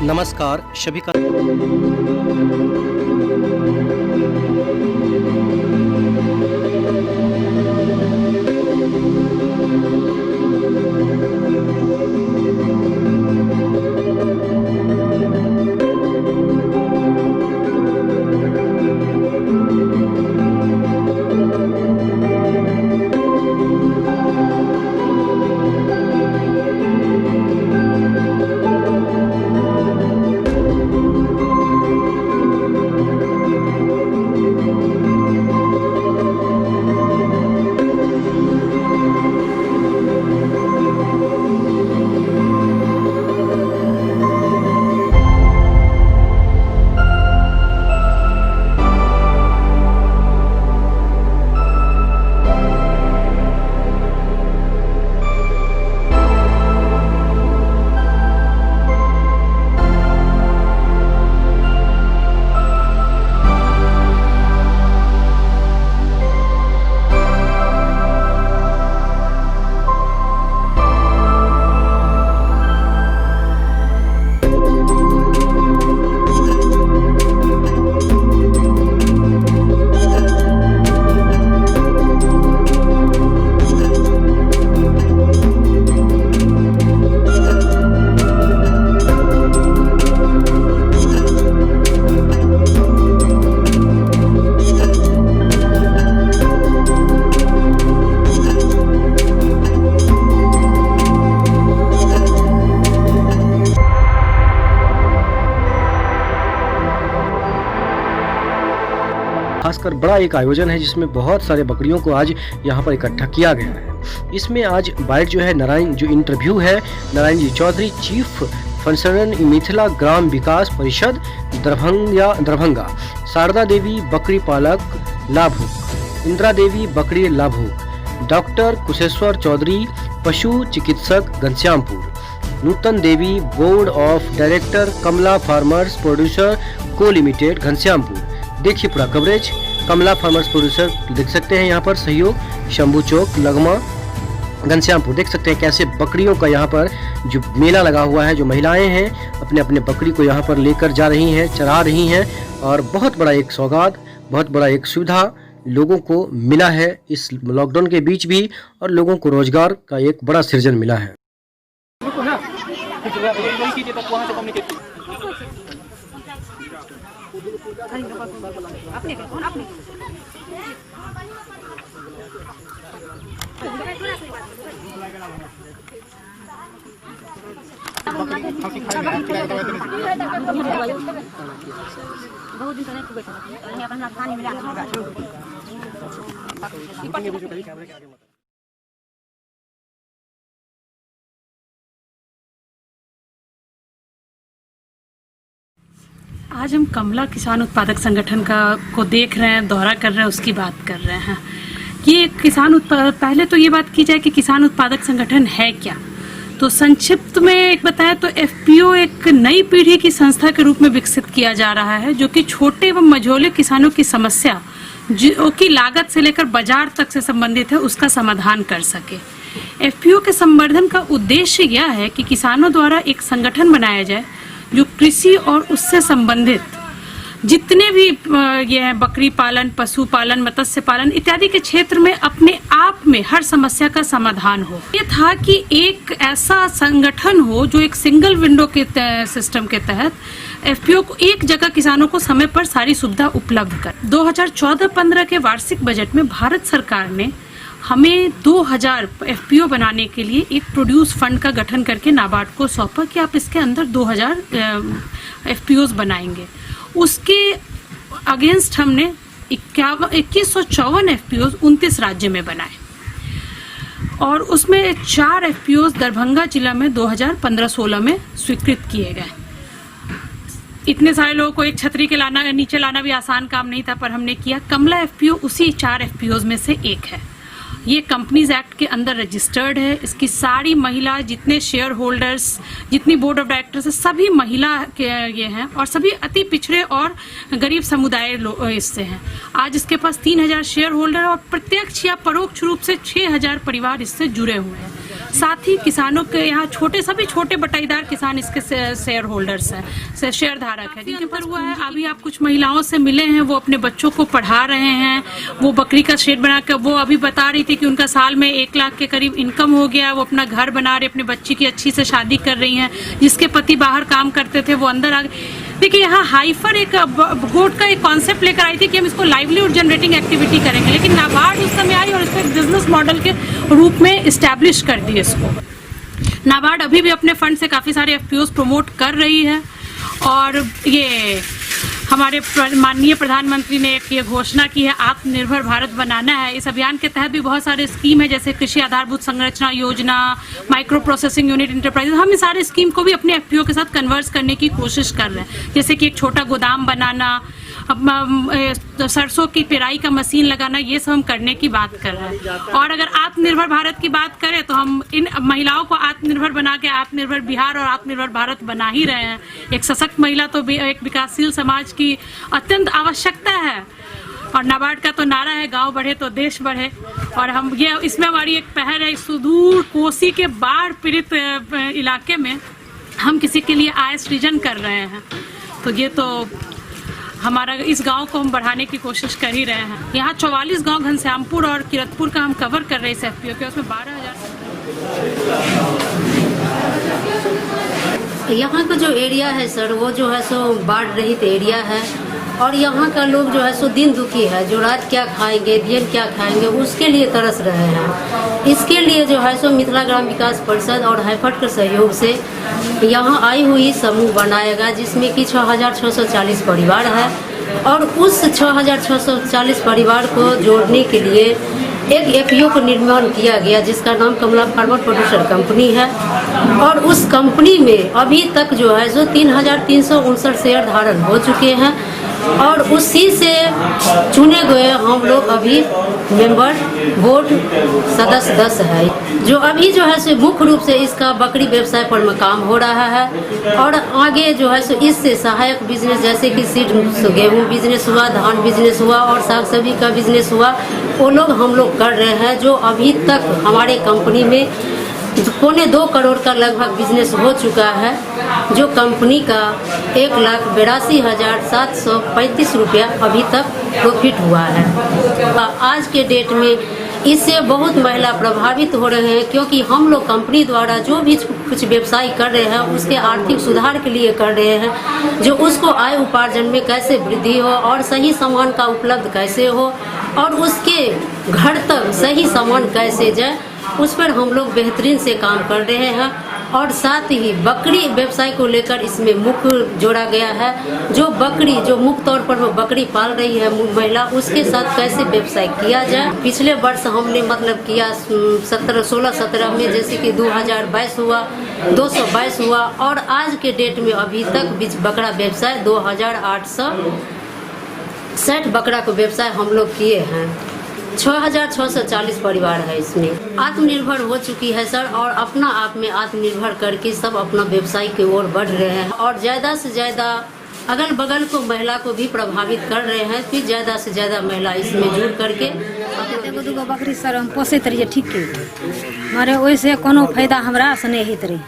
नमस्कार सभी का खासकर बड़ा एक आयोजन है जिसमें बहुत सारे बकरियों को आज यहाँ पर इकट्ठा किया गया है। इसमें आज बाइट जो है नारायण जो इंटरव्यू है नारायण जी चौधरी चीफ फंक्शनर मिथिला ग्राम विकास परिषद दरभंगा, शारदा देवी बकरी पालक लाभुक, इंदिरा देवी बकरी लाभुक, डॉक्टर कुशेश्वर चौधरी पशु चिकित्सक Ghanshyampur, Nutan Devi board of director Kamala farmers producer co limited Ghanshyampur. देखिए पूरा कवरेज कमला फार्मर्स प्रोड्यूसर देख सकते हैं यहाँ पर सहयोग शंभू चौक लगमा घनश्यामपुर। देख सकते हैं कैसे बकरियों का यहाँ पर जो मेला लगा हुआ है, जो महिलाएं हैं अपने अपने बकरी को यहाँ पर लेकर जा रही हैं, चरा रही हैं और बहुत बड़ा एक सौगात, बहुत बड़ा एक सुविधा लोगों को मिला है इस लॉकडाउन के बीच भी और लोगों को रोजगार का एक बड़ा सृजन मिला है। आज हम कमला किसान उत्पादक संगठन को देख रहे हैं, दौरा कर रहे हैं, उसकी बात कर रहे हैं। ये पहले तो ये बात की जाए कि किसान उत्पादक संगठन है क्या। तो संक्षिप्त में एक बताया तो एफपीओ एक नई पीढ़ी की संस्था के रूप में विकसित किया जा रहा है जो कि छोटे एवं मझोले किसानों की समस्या जो कि लागत से लेकर बाजार तक से संबंधित है उसका समाधान कर सके। एफपीओ के संवर्धन का उद्देश्य यह है कि किसानों द्वारा एक संगठन बनाया जाए जो कृषि और उससे संबंधित जितने भी ये है बकरी पालन, पशु पालन, मत्स्य पालन इत्यादि के क्षेत्र में अपने आप में हर समस्या का समाधान हो। ये था कि एक ऐसा संगठन हो जो एक सिंगल विंडो के सिस्टम के तहत एफपीओ को एक जगह किसानों को समय पर सारी सुविधा उपलब्ध कर। 2014-15 के वार्षिक बजट में भारत सरकार ने हमें 2000 एफपीओ बनाने के लिए एक प्रोड्यूस फंड का गठन करके नाबार्ड को सौंपा कि आप इसके अंदर 2000 एफपीओ बनाएंगे। उसके अगेंस्ट हमने 2154 एफपीओ 29 राज्य में बनाए और उसमें 4 एफपीओ दरभंगा जिला में 2015-16 में स्वीकृत किए गए। इतने सारे लोगों को एक छतरी के नीचे लाना भी आसान काम नहीं था, पर हमने किया। कमला एफपीओ उसी 4 एफपीओ में से एक है। ये कंपनीज एक्ट के अंदर रजिस्टर्ड है। इसकी सारी महिला, जितने शेयर होल्डर्स, जितनी बोर्ड ऑफ डायरेक्टर्स है, सभी महिला के ये हैं और सभी अति पिछड़े और गरीब समुदाय इससे हैं। आज इसके पास 3000 शेयर होल्डर और प्रत्यक्ष या परोक्ष रूप से 6000 परिवार इससे जुड़े हुए हैं। साथ ही किसानों के यहाँ सभी छोटे बटाईदार किसान इसके शेयर होल्डर्स हैं, शेयर धारक है जिनके पास हुआ है। अभी आप कुछ महिलाओं से मिले हैं, वो अपने बच्चों को पढ़ा रहे हैं, वो बकरी का शेड बनाकर, वो अभी बता रही थी कि उनका साल में 1 लाख के करीब इनकम हो गया, वो अपना घर बना रहे, अपने बच्ची की अच्छी से शादी कर रही हैं। जिसके पति बाहर काम करते थे वो अंदर आ गए। देखिए यहाँ हाइफर एक गोट का एक कॉन्सेप्ट लेकर आई थी कि हम इसको लाइवलीहुड जनरेटिंग एक्टिविटी करेंगे, लेकिन नाबार्ड उस समय आई और इसको एक बिजनेस मॉडल के रूप में इस्टेब्लिश कर दिए इसको। नाबार्ड अभी भी अपने फंड से काफ़ी सारे एफपीओज प्रमोट कर रही है और ये हमारे माननीय प्रधानमंत्री ने एक ये घोषणा की है, आत्मनिर्भर भारत बनाना है। इस अभियान के तहत भी बहुत सारे स्कीम है, जैसे कृषि आधारभूत संरचना योजना, माइक्रो प्रोसेसिंग यूनिट इंटरप्राइजेज। हम इस सारे स्कीम को भी अपने एफपीओ के साथ कन्वर्स करने की कोशिश कर रहे हैं, जैसे कि एक छोटा गोदाम बनाना, सरसों की पेराई का मशीन लगाना, ये सब हम करने की बात कर रहे हैं। और अगर आत्मनिर्भर भारत की बात करें तो हम इन महिलाओं को आत्मनिर्भर बना के आत्मनिर्भर बिहार और आत्मनिर्भर भारत बना ही रहे हैं। एक सशक्त महिला तो एक विकासशील समाज की अत्यंत आवश्यकता है और नाबार्ड का तो नारा है, गांव बढ़े तो देश बढ़े। और हम ये इसमें हमारी एक पहल है, सुदूर कोसी के बाढ़ पीड़ित इलाके में हम किसी के लिए आय सृजन कर रहे हैं। तो ये तो हमारा इस गांव को हम बढ़ाने की कोशिश कर ही रहे हैं। यहाँ 44 गांव घनश्यामपुर और किरतपुर का हम कवर कर रहे हैं इस एफपीओ के, उसमें 12,000। यहाँ का जो एरिया है सर, वो जो है सो बाढ़ रहित एरिया है और यहाँ का लोग जो है सो दिन दुखी है, जो रात क्या खाएंगे दिन क्या खाएंगे उसके लिए तरस रहे हैं। इसके लिए जो है सो मिथिला ग्राम विकास परिषद और हाइफट के सहयोग से यहाँ आई हुई समूह बनाएगा, जिसमें कि 6,640 परिवार है और उस 6,640 परिवार को जोड़ने के लिए एक एफपीओ का निर्माण किया गया, जिसका नाम कमला फार्मर प्रोड्यूसर कंपनी है। और उस कंपनी में अभी तक जो है सो 3,359 शेयर धारण हो चुके हैं और उसी से चुने गए हम लोग अभी मेंबर बोर्ड सदस्य 10 है, जो अभी जो है सो मुख्य रूप से इसका बकरी व्यवसाय पर में काम हो रहा है। और आगे जो है सो इससे सहायक बिजनेस जैसे कि सीड गेहूँ बिजनेस हुआ, धान बिजनेस हुआ और साग सब्जी का बिजनेस हुआ, वो लोग हम लोग कर रहे हैं। जो अभी तक हमारे कंपनी में 2.25 करोड़ का लगभग बिजनेस हो चुका है, जो कंपनी का 1,82,735 रुपया अभी तक प्रॉफिट हुआ है। आज के डेट में इससे बहुत महिला प्रभावित हो रहे हैं, क्योंकि हम लोग कंपनी द्वारा जो भी कुछ व्यवसाय कर रहे हैं उसके आर्थिक सुधार के लिए कर रहे हैं, जो उसको आय उपार्जन में कैसे वृद्धि हो और सही सामान का उपलब्ध कैसे हो और उसके घर तक सही सामान कैसे जाए, उस पर हम लोग बेहतरीन से काम कर रहे हैं। और साथ ही बकरी व्यवसाय को लेकर इसमें मुख्य जोड़ा गया है, जो बकरी जो मुख्य तौर पर वो बकरी पाल रही है महिला, उसके साथ कैसे व्यवसाय किया जाए। पिछले वर्ष हमने मतलब किया 16-17 में, जैसे कि 2022 हुआ, 222 हुआ और आज के डेट में अभी तक बकरा व्यवसाय 2,860 बकरा को व्यवसाय हम लोग किए हैं। 6,640 परिवार है इसमें। आत्मनिर्भर हो चुकी है सर और अपना आप में आत्मनिर्भर करके सब अपना व्यवसाय की ओर बढ़ रहे हैं और ज़्यादा से ज़्यादा अगल बगल को महिला को भी प्रभावित कर रहे हैं। फिर ज़्यादा से ज़्यादा महिला इसमें जुड़ करके दूगो बकरी सर हम पोसैत रहिए ठीक के मारे, ओहिसे कोनो फायदा हमरा से नहीं होइत रही।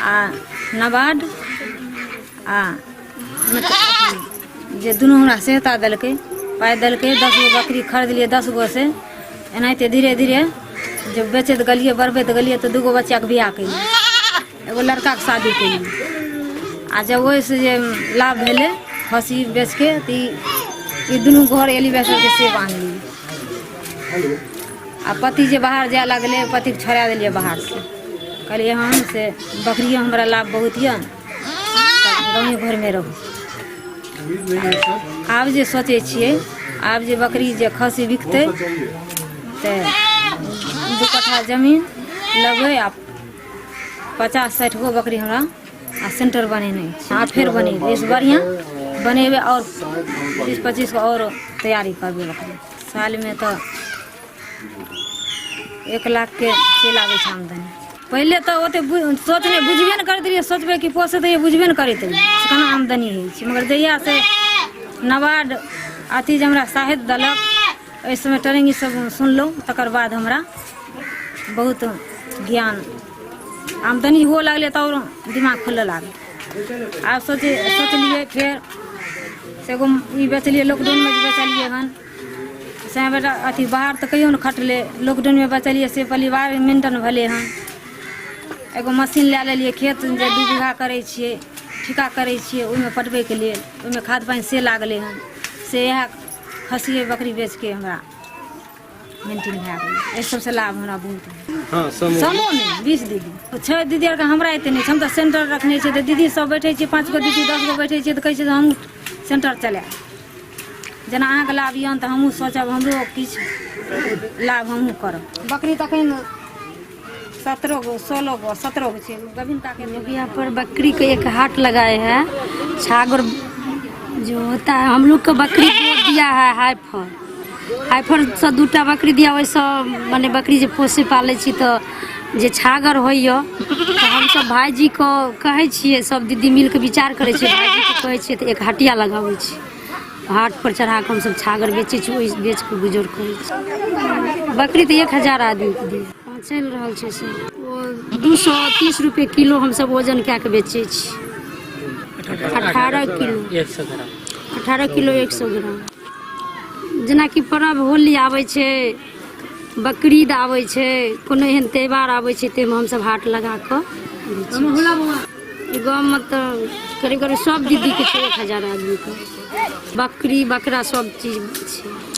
आ नाबार्ड आ जे दुनू हमरा सहायता देलकै, पाइ देलकै, 10 गो बकरी खरीद लिए 10 गो से। एनाहिते धीरे धीरे जब बेचैत गेलिए बढ़बैत गेलिए तो 2 गो बच्चाके बियाह केलिए, एगो लड़काके शादी केलिए। आ जब ओहिसे जे लाभ भेलै खस्सी बेच के तो ई दुनू घर एलिवेटरके सेब आनलिए। आ पति जे बाहर जाए लगलै, पतिके छोड़ा देलिए बाहर से, कहलिए हम से बकरियो हमरा लाभ बहुत यऽ, गाँवे घरमे रहू। आब जे सोचै छियै, आब जे बकरी जे खस्सी बिकतै तऽ 2 कट्ठा जमीन लेबै आ 50-60 गो बकरी हमरा आ सेंटर बनेने छै। आ फिर बनेबै इससे बढ़िया बनेबै और 20-25 को और तैयारी करबै बकरी। साल में तो 1 लाख के चलि आबै छै आमदनी। पहले तो ओते सोचने बुझबे न करैत रहिए, सोचबै कि पोसे तो बुझबे न करैत रहिए केना आमदनी होइ छै। मगर जहिया से नाबार्ड अथी जे हमरा साहित्य देलक, एहि समय ट्रेनिंग सब सुनलहुँ, तकर बाद हमरा बहुत ज्ञान आमदनी हो लगले तो और दिमाग खुलने लगे। आप सोचलिए फिर से एगो ई बेचलिए लॉकडाउन में बेचलिए हन से बेटा अथी बाहर तो कहियो न खटले, लॉकडाउन में बेचलिए से परिवार मेंटेन भले हन। एगो मशीन लै लेलिए, खेत जे 2 बीघा करै छियै, ठिका करै छियै, ओहिमे पटबैके लेल ओहिमे खाद पानि से लागलै हन, से इएह खस्सी बकरी बेच के हमरा मेंटेन भए गेलै। एहि सबसे लाभ हमरा बहुत है। हाँ, समूह में 20 दीदी 6 दीदी आर के हमरा एते नहीं, हम तो सेंटर रखने छे तो दीदी सब बैठे छे, 5 गो दीदी 10 गो बैठे छे तो कहै छे हम सेंटर चलाए। जना अहाँके लाभ यन तो हमहूँ सोचब हमरो किछु लाभ हमहूँ करब। बकरी तखन 17 गो 16 गो 17 गो छे गभिनता के। यहाँ पर बकरी का एक हाट लगाए हैं, छागर जो होता है हम लोग को बकरी दो दिया है हाइफर से 2टा बकरी दिया। वैसे माने बकरी जो पोसे पाले छी तो जे छागर होइए तो हम सब भाईजी को कहे छिए, सब दीदी मिल के विचार करे छिए, भाईजी को कहे छिए तो एक हटिया लगावे छी, हाट पर चढ़ा के हम सब छागर बेचे छी, ओहि बेच के गुजर करे छी। बकरी तो 1000 आदमी के दिए चल रहा है से वो 230 रुपये किलो हम सब वजन क्या के बेचे छी। 18 किलो 100 ग्राम। जेना कि पर्व होली आबै छै, बकरीद आबै छै, कोनो एहन त्यौहार आबै छै ताहिमे हमसब हाट लगा कऽ गाँव में तो करीब सब दीदी के 1000 आदमी के बकरी बकरा सब चीज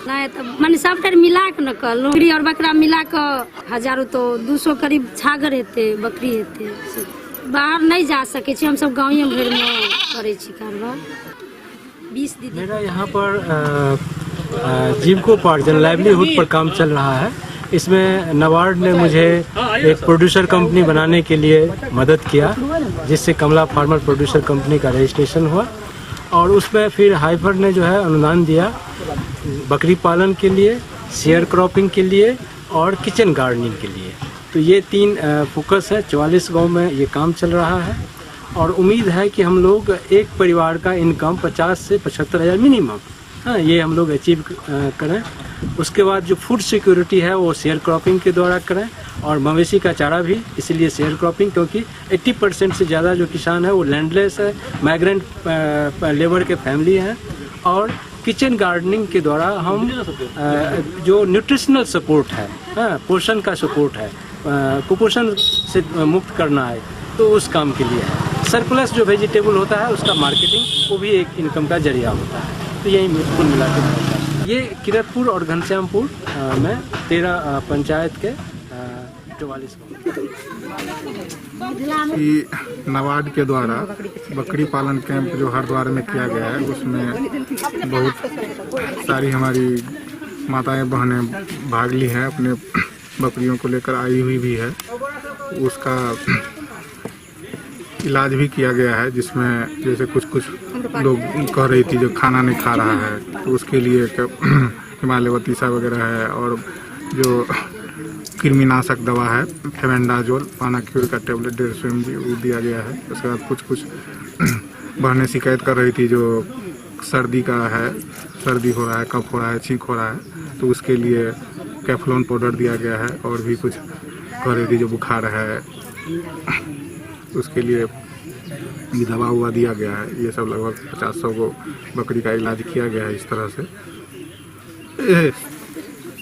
नहीं तो माने सबटा मिला के न कहलहुँ, बकरी और बकरा मिला के 1000 तो 200 करीब छागर हेतै, बकरी हेतै। बाहर नहीं जा सके छी, हम सब गाँवे भर में करे छी कारोबार। 20 दीदी। मेरा यहाँ पर जीविकोपार्जन लाइवलीहुड पर काम चल रहा है। इसमें नबार्ड ने मुझे एक प्रोड्यूसर कंपनी बनाने के लिए मदद किया, जिससे कमला फार्मर प्रोड्यूसर कंपनी का रजिस्ट्रेशन हुआ। और उसमें फिर हाइफर ने जो है अनुदान दिया बकरी पालन के लिए, शेयर क्रॉपिंग के लिए और किचन गार्डनिंग के लिए। तो ये 3 फोकस है। 44 गांव में ये काम चल रहा है और उम्मीद है कि हम लोग एक परिवार का इनकम 50 से 75 हज़ार मिनिमम, हाँ, ये हम लोग अचीव करें। उसके बाद जो फूड सिक्योरिटी है वो शेयर क्रॉपिंग के द्वारा करें, और मवेशी का चारा भी इसलिए शेयर क्रॉपिंग, क्योंकि 80% से ज़्यादा जो किसान है वो लैंडलेस है, माइग्रेंट लेबर के फैमिली हैं। और किचन गार्डनिंग के द्वारा हम जो न्यूट्रिशनल सपोर्ट है, हाँ, पोषण का सपोर्ट है, कुपोषण से मुक्त करना है, तो उस काम के लिए है। सरप्लस जो वेजिटेबल होता है उसका मार्केटिंग, वो भी एक इनकम का जरिया होता है। तो यही कुल मिला के होता है। ये किरतपुर और घनश्यामपुर में 13 पंचायत के 44 नबार्ड के द्वारा बकरी पालन कैंप जो हरिद्वार में किया गया है, उसमें बहुत सारी हमारी माताएं बहनें भाग ली हैं, अपने बकरियों को लेकर आई हुई भी है। उसका इलाज भी किया गया है, जिसमें जैसे कुछ लोग कह रही थी जो खाना नहीं खा रहा है, तो उसके लिए हिमालयवती सा वगैरह है, और जो कृमिनाशक दवा है फेमेंडाजोल पानाक्यूर का टेबलेट 150 mg वो दिया गया है। उसके बाद कुछ बहनें शिकायत कर रही थी जो सर्दी का है, सर्दी हो रहा है, कफ हो रहा है, छींक हो रहा है, तो उसके लिए कैफ्लोन पाउडर दिया गया है। और भी कुछ कह रही थी जो बुखार है, उसके लिए भी दवा हुआ दिया गया है। ये सब लगभग 50-100 को बकरी का इलाज किया गया है इस तरह से।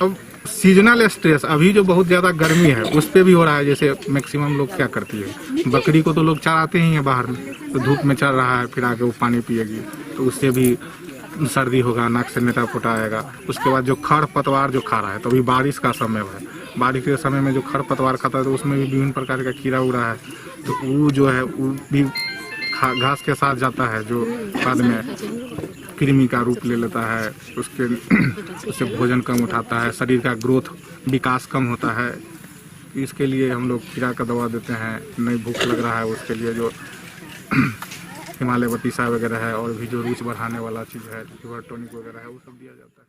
अब सीजनल स्ट्रेस अभी जो बहुत ज़्यादा गर्मी है उस पर भी हो रहा है। जैसे मैक्सिमम लोग क्या करती है, बकरी को तो लोग चराते ही हैं बाहर में, तो धूप में चल रहा है, फिर आके वो पानी पिएगी तो उससे भी सर्दी होगा, नाक से नेटा पोटा आएगा। उसके बाद जो खर पतवार जो खा रहा है, तो अभी बारिश का समय है, बारिश के समय में जो खर पतवार खाता है तो उसमें भी विभिन्न प्रकार का कीड़ा उड़ा है, तो वो जो है वो भी घास के साथ जाता है, जो बाद में कृमि का रूप ले लेता है। उससे भोजन कम उठाता है, शरीर का ग्रोथ विकास कम होता है। इसके लिए हम लोग कीड़ा का दवा देते हैं। नहीं भूख लग रहा है उसके लिए जो हिमालयवती सा वगैरह है, और भी जो रूच बढ़ाने वाला चीज़ है, लिवर टॉनिक वगैरह है, वो सब दिया जाता है।